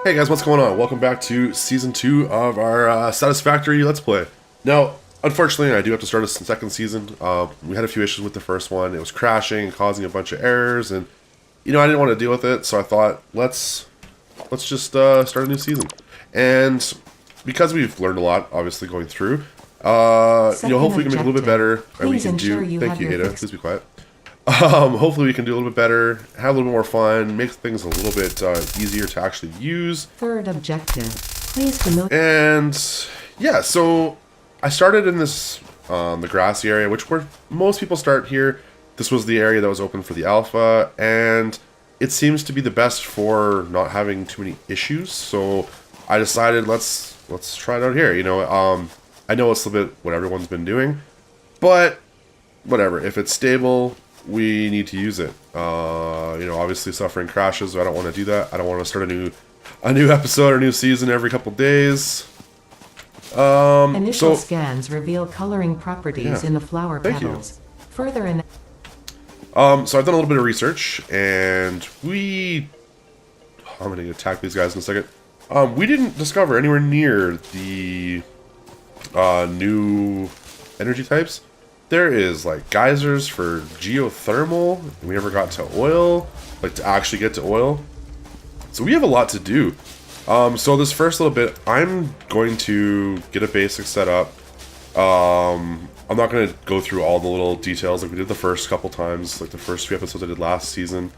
Hey guys, what's going on? Welcome back to Season 2 of our Satisfactory Let's Play. Now, unfortunately, I do have to start a second season. We had a few issues with the first one. It was crashing and causing a bunch of errors, and, I didn't want to deal with it, so I thought, let's just start a new season. And because we've learned a lot, obviously, going through, hopefully we can make it a little bit better, and we can do... Thank you, Ada. Please be quiet. Hopefully we can do a little bit better, have a little more fun, make things a little bit easier to actually use. Third objective, please familiar. And yeah, so I started in this the grassy area, which where most people start here. This was the area that was open for the alpha, and it seems to be the best for not having too many issues. So I decided let's try it out here. I know it's a bit what everyone's been doing, but whatever. If it's stable, we need to use it. Obviously suffering crashes, so I don't want to do that. I don't want to start a new episode or a new season every couple days. Initial scans reveal coloring properties in the flower petals. Further in. So I've done a little bit of research, and I'm going to attack these guys in a second. We didn't discover anywhere near the new energy types. There is like geysers for geothermal, and we never got to oil, like to actually get to oil. So we have a lot to do. So this first little bit, I'm going to get a basic setup. I'm not going to go through all the little details like we did the first couple times, like the first few episodes I did last season.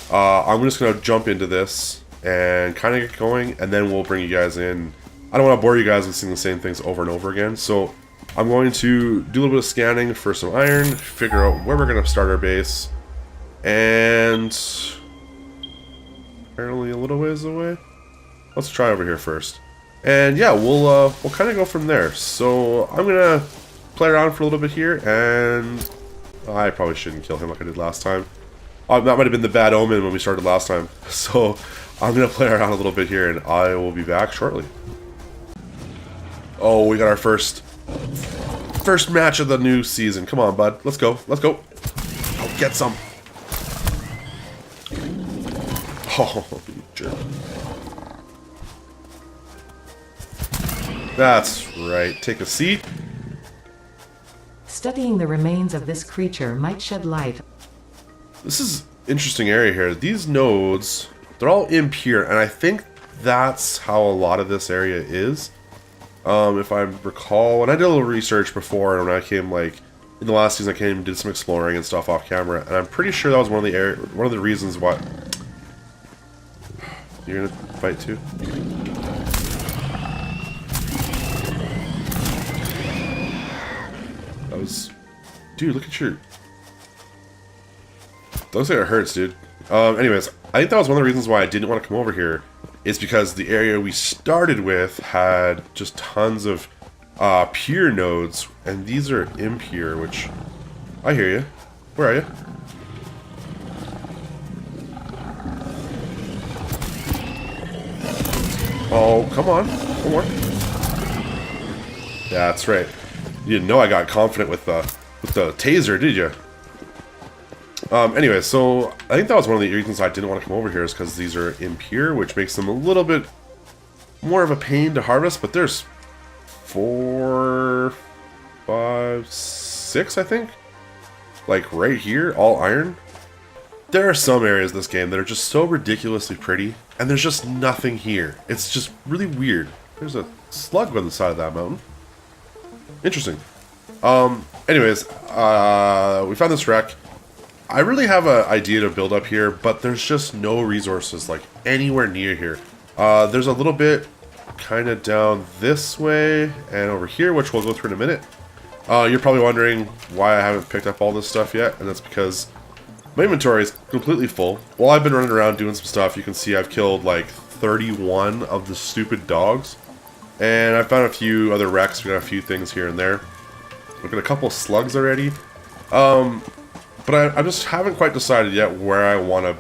I'm just going to jump into this and kind of get going, and then we'll bring you guys in. I don't want to bore you guys with seeing the same things over and over again, so I'm going to do a little bit of scanning for some iron, figure out where we're going to start our base, and apparently a little ways away. Let's try over here first, and yeah, we'll kind of go from there. So I'm gonna play around for a little bit here, and I probably shouldn't kill him like I did last time. That might have been the bad omen when we started last time. So I'm gonna play around a little bit here, and I will be back shortly. Oh, we got our first match of the new season. Come on, bud. Let's go. Let's go. I'll get some. Oh, you jerk. That's right. Take a seat. Studying the remains of this creature might shed light. This is an interesting area here. These nodes, they're all impure, and I think that's how a lot of this area is. If I recall, when I did a little research before, and when I came, like, in the last season, I came and did some exploring and stuff off camera, and I'm pretty sure that was one of the reasons why... You're gonna fight too? That was... Dude, look at your... That looks like it hurts, dude. Anyways, I think that was one of the reasons why I didn't want to come over here. Is because the area we started with had just tons of pure nodes, and these are impure, which... I hear you. Where are you? Oh, come on. One more. That's right. You didn't know I got confident with the taser, did you? Anyway, so I think that was one of the reasons I didn't want to come over here, is because these are impure, which makes them a little bit more of a pain to harvest. But there's 4, 5, 6, I think, like right here, all iron. There are some areas in this game that are just so ridiculously pretty, and there's just nothing here. It's just really weird. There's a slug on the side of that mountain. Interesting. Anyways, we found this wreck. I really have an idea to build up here, but there's just no resources like anywhere near here. There's a little bit kind of down this way and over here, which we'll go through in a minute. You're probably wondering why I haven't picked up all this stuff yet, and that's because my inventory is completely full. While I've been running around doing some stuff, you can see I've killed like 31 of the stupid dogs, and I found a few other wrecks. We got a few things here and there. Look at a couple slugs already. But I just haven't quite decided yet where I want to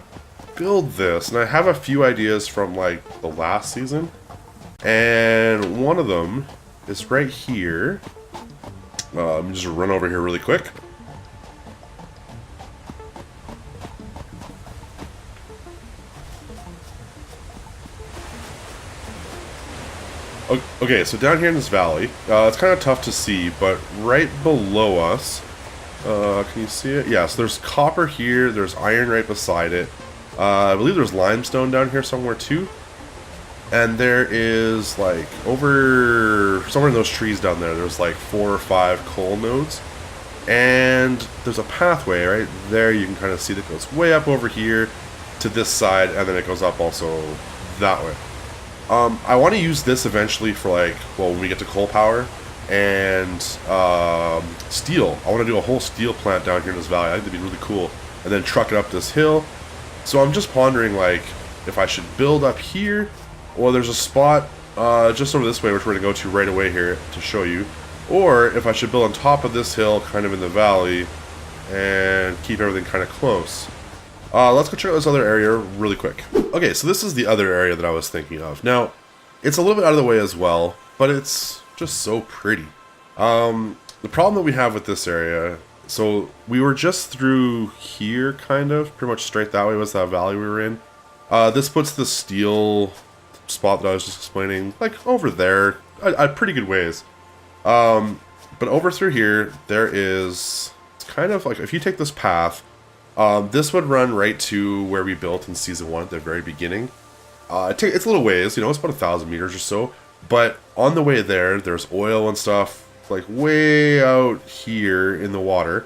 build this. And I have a few ideas from, like, the last season. And one of them is right here. Let me just run over here really quick. Okay, so down here in this valley, it's kind of tough to see, but right below us, can you see it? Yeah, so there's copper here, there's iron right beside it. I believe there's limestone down here somewhere too. And there is, like, over somewhere in those trees down there, there's like 4 or 5 coal nodes. And there's a pathway right there, you can kind of see that goes way up over here to this side, and then it goes up also that way. I want to use this eventually for, like, well, when we get to coal power and steel. I want to do a whole steel plant down here in this valley. I think that'd be really cool. And then truck it up this hill. So I'm just pondering, like, if I should build up here. Well, there's a spot just over this way, which we're going to go to right away here to show you. Or if I should build on top of this hill, kind of in the valley, and keep everything kind of close. Let's go check out this other area really quick. Okay, so this is the other area that I was thinking of. Now, it's a little bit out of the way as well, but it's just so pretty. The problem that we have with this area, so we were just through here, kind of, pretty much straight that way was that valley we were in. This puts the steel spot that I was just explaining, like, over there, a pretty good ways. But over through here, there is, it's kind of like, if you take this path, this would run right to where we built in Season 1 at the very beginning. It's a little ways, you know, it's about 1,000 meters or so, but on the way there, there's oil and stuff, like, way out here in the water.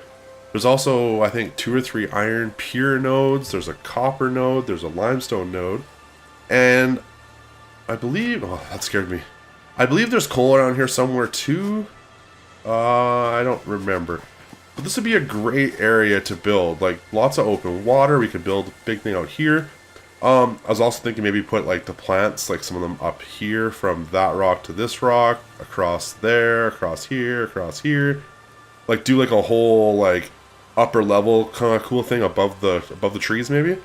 There's also, I think, 2 or 3 iron pure nodes, there's a copper node, there's a limestone node, and I believe, oh, that scared me. I believe there's coal around here somewhere too. I don't remember. But this would be a great area to build. Like, lots of open water. We could build a big thing out here. I was also thinking maybe put, like, the plants, like some of them up here from that rock to this rock. Across there, across here, across here. Like, do, like, a whole, like, upper level kind of cool thing above the trees maybe.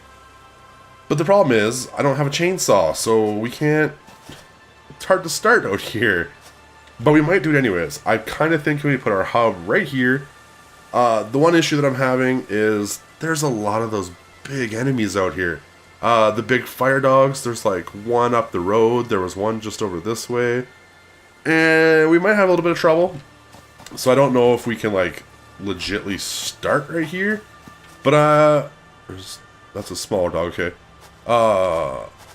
But the problem is, I don't have a chainsaw, so we can't... It's hard to start out here. But we might do it anyways. I kind of think we put our hub right here. The one issue that I'm having is there's a lot of those big enemies out here. The big fire dogs, there's like one up the road. There was one just over this way. And we might have a little bit of trouble. So I don't know if we can, like, legitly start right here. But, that's a smaller dog, okay.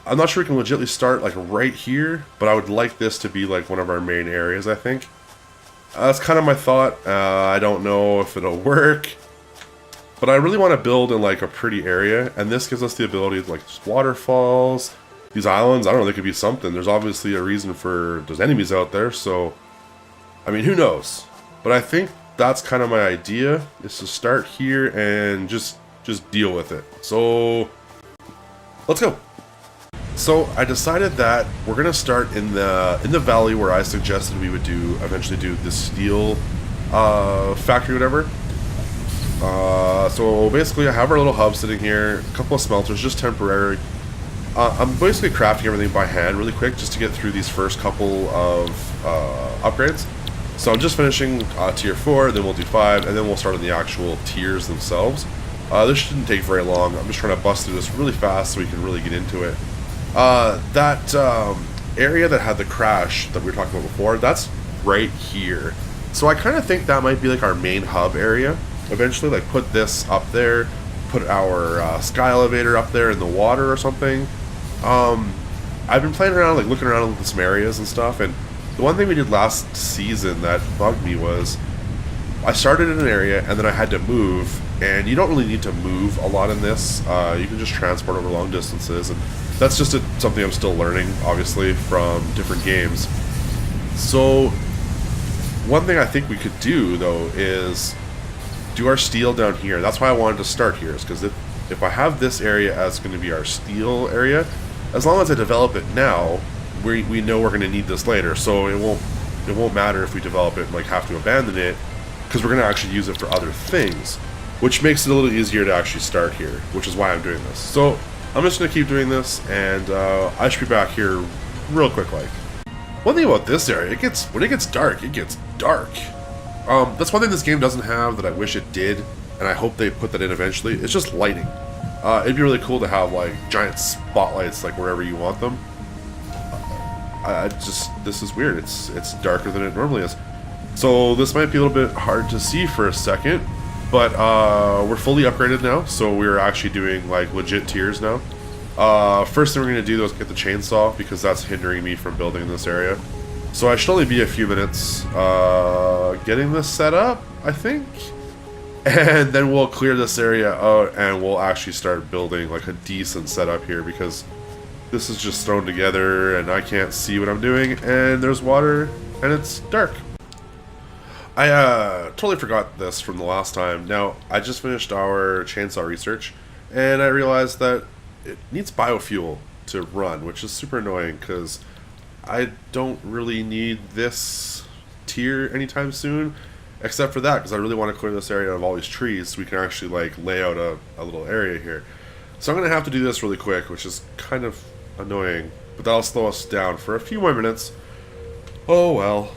I'm not sure we can legitly start, like, right here, but I would like this to be, like, one of our main areas, I think. That's kind of my thought. I don't know if it'll work, but I really want to build in, like, a pretty area, and this gives us the ability to, like, just waterfalls, these islands, I don't know, they could be something. There's obviously a reason for, there's enemies out there, so, I mean, who knows? But I think that's kind of my idea, is to start here and just deal with it. So, let's go. So I decided that we're gonna start in the valley where I suggested we would eventually do the steel factory, whatever. So basically, I have our little hub sitting here, a couple of smelters, just temporary. I'm basically crafting everything by hand, really quick, just to get through these first couple of upgrades. So I'm just finishing tier 4, then we'll do 5, and then we'll start on the actual tiers themselves. This shouldn't take very long. I'm just trying to bust through this really fast so we can really get into it. That area that had the crash that we were talking about before, that's right here. So I kind of think that might be like our main hub area. Eventually, like, put this up there, put our sky elevator up there in the water or something. I've been playing around, like, looking around at some areas and stuff, and the one thing we did last season that bugged me was I started in an area and then I had to move, and you don't really need to move a lot in this. You can just transport over long distances, and that's just something I'm still learning, obviously, from different games. So, one thing I think we could do, though, is do our steel down here. That's why I wanted to start here, is because if I have this area as going to be our steel area, as long as I develop it now, we know we're going to need this later, so it won't matter if we develop it and, like, have to abandon it, because we're going to actually use it for other things, which makes it a little easier to actually start here, which is why I'm doing this. So I'm just going to keep doing this, and I should be back here real quick. Like, one thing about this area, when it gets dark, it gets dark. That's one thing this game doesn't have that I wish it did, and I hope they put that in eventually. It's just lighting. It'd be really cool to have, like, giant spotlights, like, wherever you want them. this is weird. It's darker than it normally is. So this might be a little bit hard to see for a second, but we're fully upgraded now, so we're actually doing like legit tiers now. First thing we're going to do though is get the chainsaw, because that's hindering me from building in this area. So I should only be a few minutes getting this set up, I think. And then we'll clear this area out and we'll actually start building like a decent setup here, because this is just thrown together and I can't see what I'm doing, and there's water and it's dark. I totally forgot this from the last time. Now, I just finished our chainsaw research, and I realized that it needs biofuel to run, which is super annoying, because I don't really need this tier anytime soon, except for that, because I really want to clear this area of all these trees so we can actually like lay out a little area here. So I'm going to have to do this really quick, which is kind of annoying, but that'll slow us down for a few more minutes. Oh well.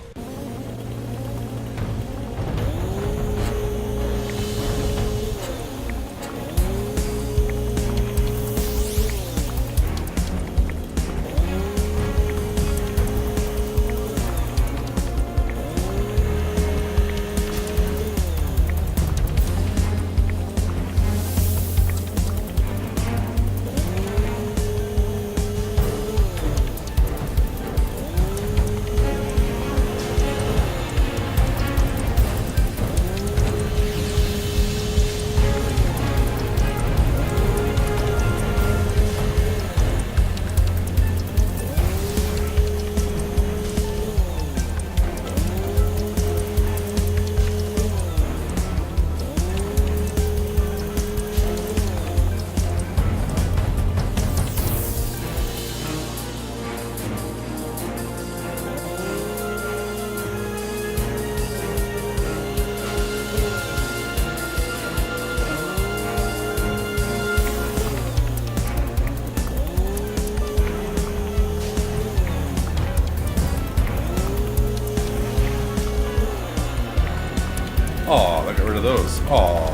Aw, I got rid of those. Aw.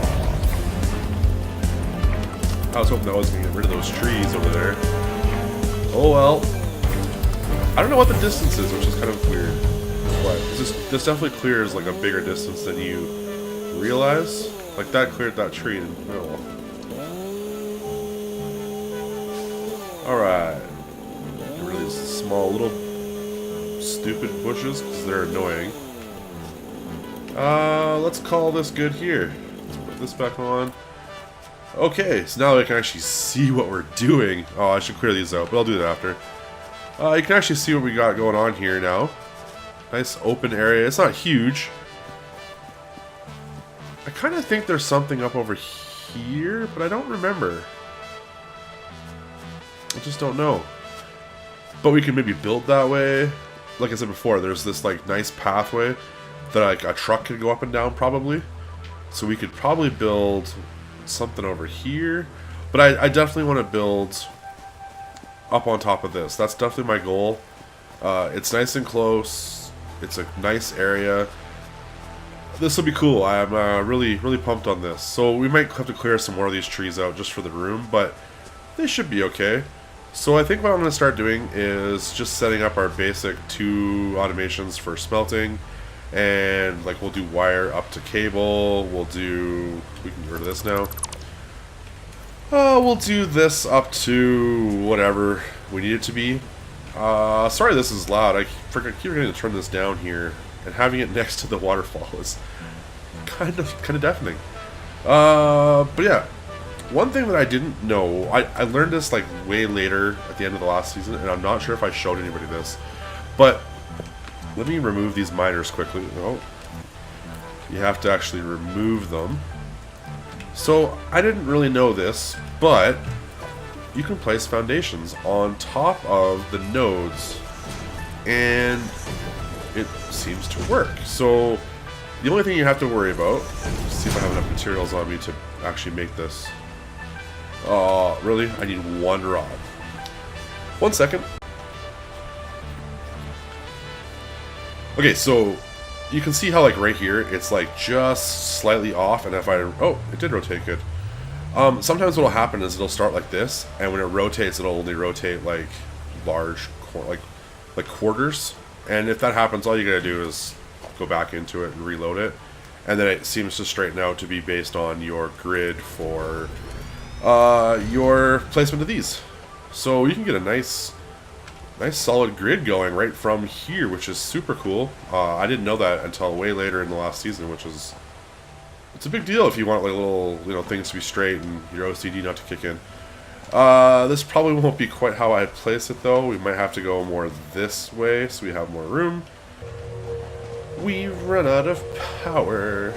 I was hoping I was going to get rid of those trees over there. Oh well. I don't know what the distance is, which is kind of weird. But this definitely clears like a bigger distance than you realize. Like that cleared that tree in the middle. Alright. Get rid of these small little stupid bushes because they're annoying. Let's call this good here. Let's put this back on. Okay, so now I can actually see what we're doing. Oh, I should clear these out, but I'll do that after. You can actually see what we got going on here now. Nice open area. It's not huge. I kind of think there's something up over here, but I don't remember. I just don't know. But we can maybe build that way. Like I said before, there's this like nice pathway that like a truck could go up and down probably. So we could probably build something over here. But I definitely want to build up on top of this. That's definitely my goal. It's nice and close. It's a nice area. This will be cool. I'm really pumped on this. So we might have to clear some more of these trees out just for the room, but they should be okay. So I think what I'm going to start doing is just setting up our basic 2 automations for smelting. And like we'll do wire up to cable. We can get rid of this now. We'll do this up to whatever we need it to be. Sorry this is loud. I keep forgetting to turn this down here, and having it next to the waterfall is kind of deafening. But yeah, one thing that I didn't know, I learned this like way later at the end of the last season, and I'm not sure if I showed anybody this, but let me remove these miners quickly. Oh, you have to actually remove them. So I didn't really know this, but you can place foundations on top of the nodes, and it seems to work. So the only thing you have to worry about, let's see if I have enough materials on me to actually make this. Oh, really? I need 1 rod. 1 second. Okay, so you can see how like right here, it's like just slightly off, and if I, oh, it did rotate good. Sometimes what'll happen is it'll start like this, and when it rotates, it'll only rotate like large, like like quarters. And if that happens, all you gotta do is go back into it and reload it, and then it seems to straighten out to be based on your grid for your placement of these. So you can get a nice solid grid going right from here, which is super cool. I didn't know that until way later in the last season, which is, it's a big deal if you want like little, you know, things to be straight and your OCD not to kick in. This probably won't be quite how I place it though. We might have to go more this way so we have more room. We've run out of power.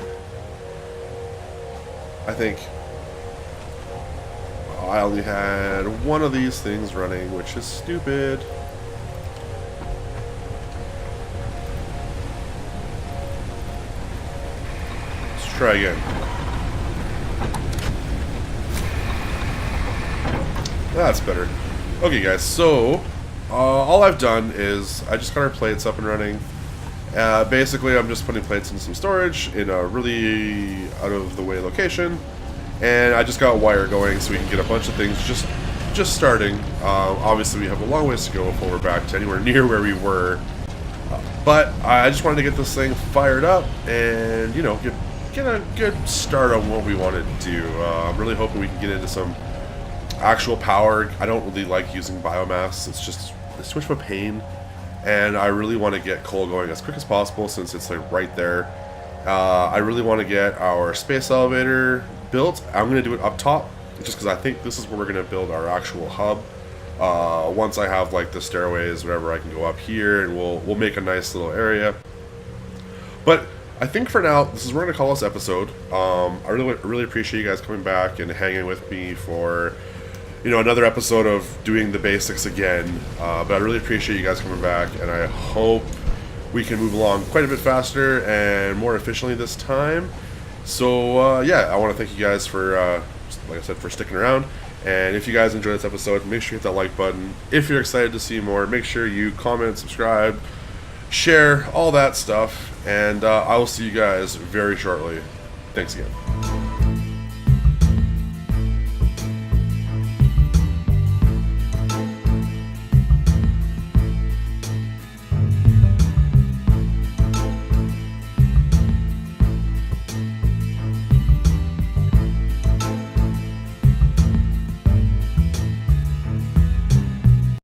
I think I only had one of these things running, which is stupid. Let's try again. That's better. Okay guys, so all I've done is I just got our plates up and running. Basically I'm just putting plates in some storage in a really out of the way location, and I just got wire going so we can get a bunch of things just starting. Obviously we have a long ways to go before we're back to anywhere near where we were, but I just wanted to get this thing fired up and, you know, get a good start on what we want to do. I'm really hoping we can get into some actual power. I don't really like using biomass. It's too much of a pain, and I really want to get coal going as quick as possible since it's like right there. I really want to get our space elevator built. I'm going to do it up top just because I think this is where we're going to build our actual hub. Once I have like the stairways, whatever, I can go up here and we'll make a nice little area. But I think for now, this is what we're going to call this episode. I really appreciate you guys coming back and hanging with me for, you know, another episode of doing the basics again. But I really appreciate you guys coming back, and I hope we can move along quite a bit faster and more efficiently this time. So yeah, I want to thank you guys for, like I said, for sticking around. And if you guys enjoyed this episode, make sure you hit that like button. If you're excited to see more, make sure you comment, subscribe, share, all that stuff. And I will see you guys very shortly. Thanks again.